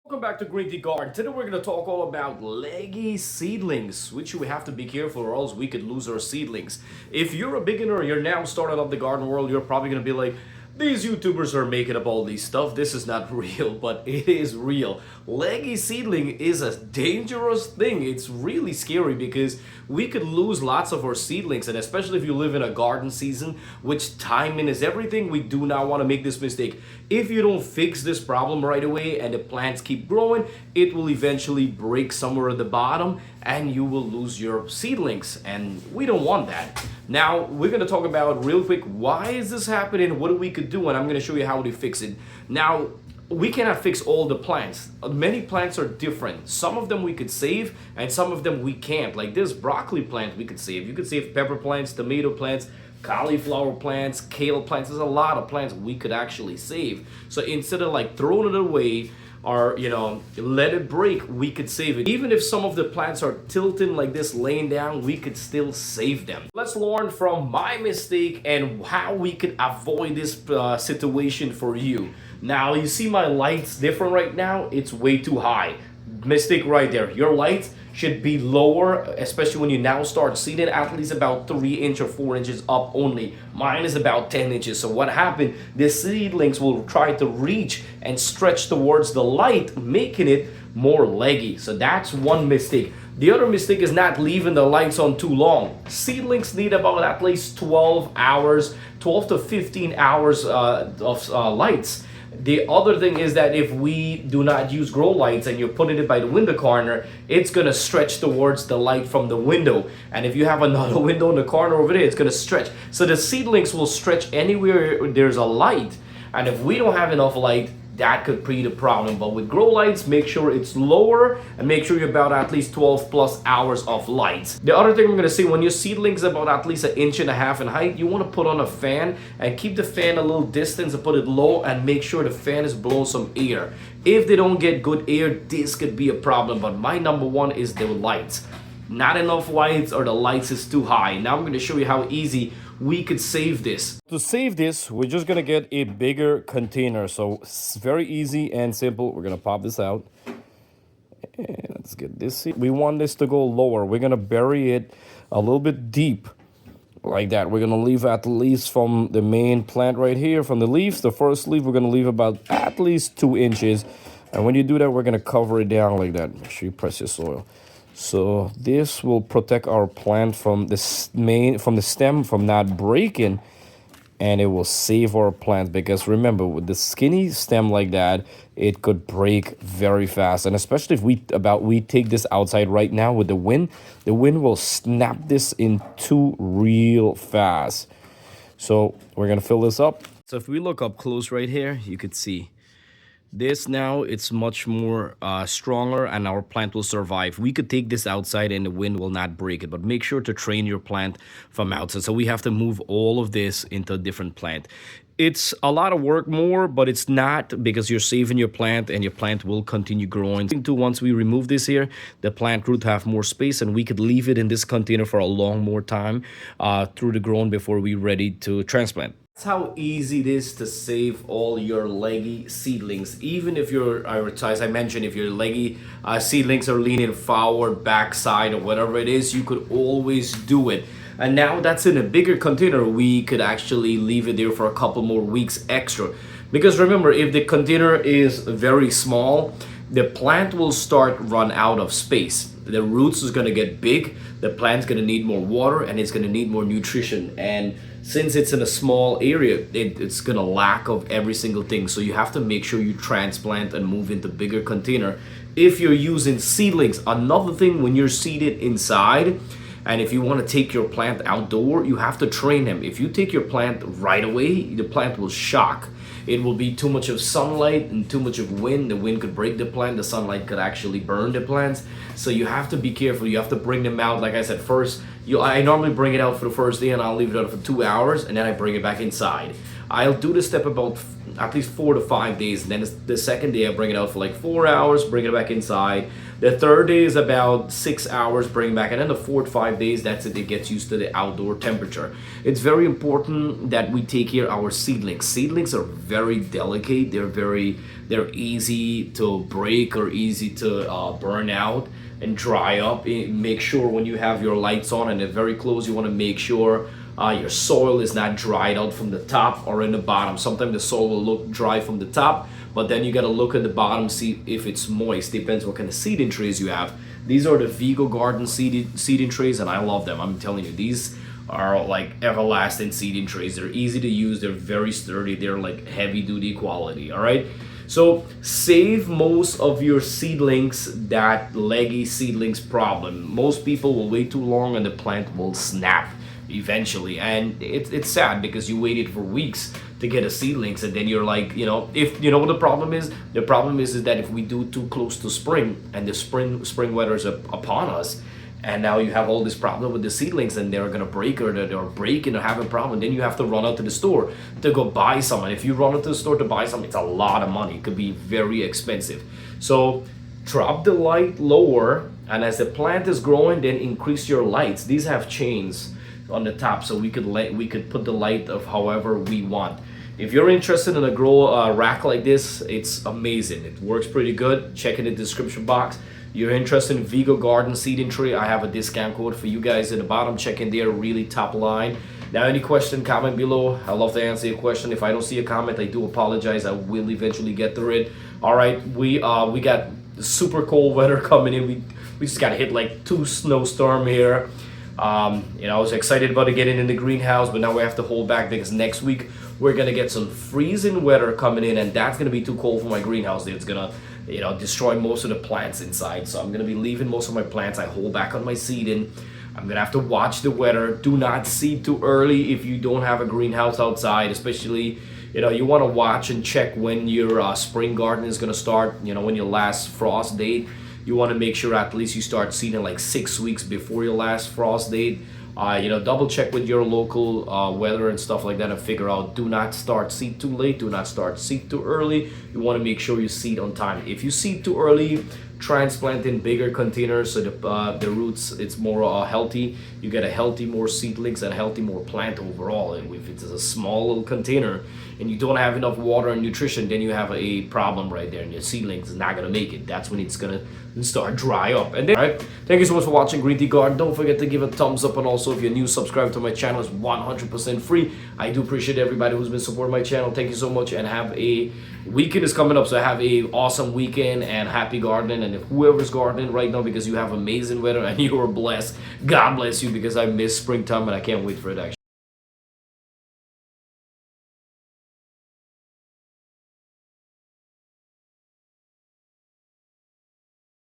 Welcome back to GreenTGarden. Today we're going to talk all about leggy seedlings, which we have to be careful or else we could lose our seedlings. If you're a beginner, you're now starting up the garden world, you're probably going to be like, these YouTubers are making up all these stuff. This is not real, but it is real. Leggy seedling is a dangerous thing. It's really scary because we could lose lots of our seedlings, and especially if you live in a garden season, which timing is everything, we do not want to make this mistake. If you don't fix this problem right away and the plants keep growing, it will eventually break somewhere at the bottom and you will lose your seedlings, and we don't want that. Now we're going to talk about real quick why is this happening, what we could do, and I'm going to show you how to fix it. Now we cannot fix all the plants. Many plants are different. Some of them we could save and some of them we can't. Like this broccoli plant we could save. You could save pepper plants, tomato plants, cauliflower plants, kale plants. There's a lot of plants we could actually save. So instead of like throwing it away or let it break, we could save it. Even if some of the plants are tilting like this, laying down, we could still save them. Let's learn from my mistake and how we could avoid this situation for you. Now you see my lights different right now. It's way too high. Mistake right there. Your lights should be lower, especially when you now start seeding, at least about 3 inches or 4 inches up only. Mine is about 10 inches. So what happened, the seedlings will try to reach and stretch towards the light, making it more leggy. So that's one mistake. The other mistake is not leaving the lights on too long. Seedlings need about at least 12 hours, 12 to 15 hours of lights. The other thing is that if we do not use grow lights and you're putting it by the window corner, it's going to stretch towards the light from the window. And if you have another window in the corner over there, it's going to stretch. So the seedlings will stretch anywhere there's a light. And if we don't have enough light, that could create a problem. But with grow lights, make sure it's lower and make sure you're about at least 12 plus hours of light. The other thing I'm going to say, when your seedlings about at least 1.5 inches in height, you want to put on a fan and keep the fan a little distance and put it low and make sure the fan is blowing some air. If they don't get good air, this could be a problem. But my number one is the lights. Not enough lights or the lights is too high. Now I'm going to show you how easy we could save this. To save this, we're just going to get a bigger container. So it's very easy and simple. We're going to pop this out. And let's get this. We want this to go lower. We're going to bury it a little bit deep like that. We're going to leave at least from the main plant right here, from the leaves, the first leaf, we're going to leave about at least 2 inches. And when you do that, we're going to cover it down like that. Make sure you press your soil. So this will protect our plant from the stem from not breaking, and it will save our plant, because remember, with the skinny stem like that, it could break very fast. And especially if we take this outside right now with the wind will snap this in two real fast. So we're gonna fill this up. So if we look up close right here, you could see this now, it's much more stronger, and our plant will survive. We could take this outside and the wind will not break it, but make sure to train your plant from outside. So we have to move all of this into a different plant. It's a lot of work more, but it's not, because you're saving your plant and your plant will continue growing. Once we remove this here, the plant root have more space, and we could leave it in this container for a long more time through the grown before we're ready to transplant. That's how easy it is to save all your leggy seedlings. Even if you're, as I mentioned, if your leggy seedlings are leaning forward, backside, or whatever it is, you could always do it. And now that's in a bigger container, we could actually leave it there for a couple more weeks extra. Because remember, if the container is very small, the plant will start run out of space. The roots is going to get big, the plant's going to need more water, and it's going to need more nutrition. And since it's in a small area, it's going to lack of every single thing. So you have to make sure you transplant and move into bigger container if you're using seedlings. Another thing, when you're seeded inside, and if you want to take your plant outdoor, you have to train them. If you take your plant right away, the plant will shock. It will be too much of sunlight and too much of wind. The wind could break the plant. The sunlight could actually burn the plants. So you have to be careful. You have to bring them out. Like I said, first, I normally bring it out for the first day, and I'll leave it out for 2 hours, and then I bring it back inside. I'll do this step about at least 4 to 5 days. And then the second day I bring it out for like 4 hours, bring it back inside. The third day is about 6 hours, bring it back, and then the fourth 5 days, that's it. It gets used to the outdoor temperature. It's very important that we take care of our seedlings. Seedlings are very delicate. They're easy to break or easy to burn out and dry up. Make sure when you have your lights on and they're very close, you want to make sure your soil is not dried out from the top or in the bottom. Sometimes the soil will look dry from the top, but then you got to look at the bottom, see if it's moist. Depends what kind of seeding trays you have. These are the GreenTGarden seeding trays, and I love them. I'm telling you, these are like everlasting seeding trays. They're easy to use. They're very sturdy. They're like heavy duty quality. All right. So save most of your seedlings that leggy seedlings problem. Most people will wait too long and the plant will snap eventually, and it's sad because you waited for weeks to get a seedlings, and then you're like, if you know what the problem is that if we do too close to spring and the spring weather is upon us, and now you have all this problem with the seedlings and they're gonna break or they're breaking or having a problem, then you have to run out to the store to go buy some. And if you run out to the store to buy some, it's a lot of money. It could be very expensive. So drop the light lower, and as the plant is growing, then increase your lights. These have chains on the top, so we could put the light of however we want. If you're interested in a grow rack like this, it's amazing. It works pretty good. Check in the description box. You're interested in GreenTGarden seeding tray, I have a discount code for you guys at the bottom. Check in there, really top line. Now, any question, comment below. I love to answer your question. If I don't see a comment, I do apologize. I will eventually get through it. All right, we got super cold weather coming in. We just got hit like 2 snowstorm here. I was excited about getting in the greenhouse, but now we have to hold back because next week we're gonna get some freezing weather coming in, and that's gonna be too cold for my greenhouse. It's gonna, destroy most of the plants inside. So I'm gonna be leaving most of my plants. I hold back on my seeding. I'm gonna have to watch the weather. Do not seed too early if you don't have a greenhouse outside, especially. You want to watch and check when your spring garden is gonna start. When your last frost date. You want to make sure at least you start seeding like 6 weeks before your last frost date. Double check with your local weather and stuff like that and figure out, do not start seed too late, do not start seed too early. You want to make sure you seed on time. If you seed too early, transplant in bigger containers so the roots, it's more healthy. You get a healthy more seedlings and a healthy more plant overall. And if it's a small little container and you don't have enough water and nutrition, then you have a problem right there, and your seedlings is not gonna make it. That's when it's gonna start dry up. And then, all right, thank you so much for watching GreenTGarden. Don't forget to give a thumbs up, and also if you're new, subscribe to my channel. It's 100% free. I do appreciate everybody who's been supporting my channel. Thank you so much, and have a weekend is coming up, so have a awesome weekend and happy gardening. And if whoever's gardening right now, because you have amazing weather and you are blessed, God bless you, because I miss springtime and I can't wait for it actually.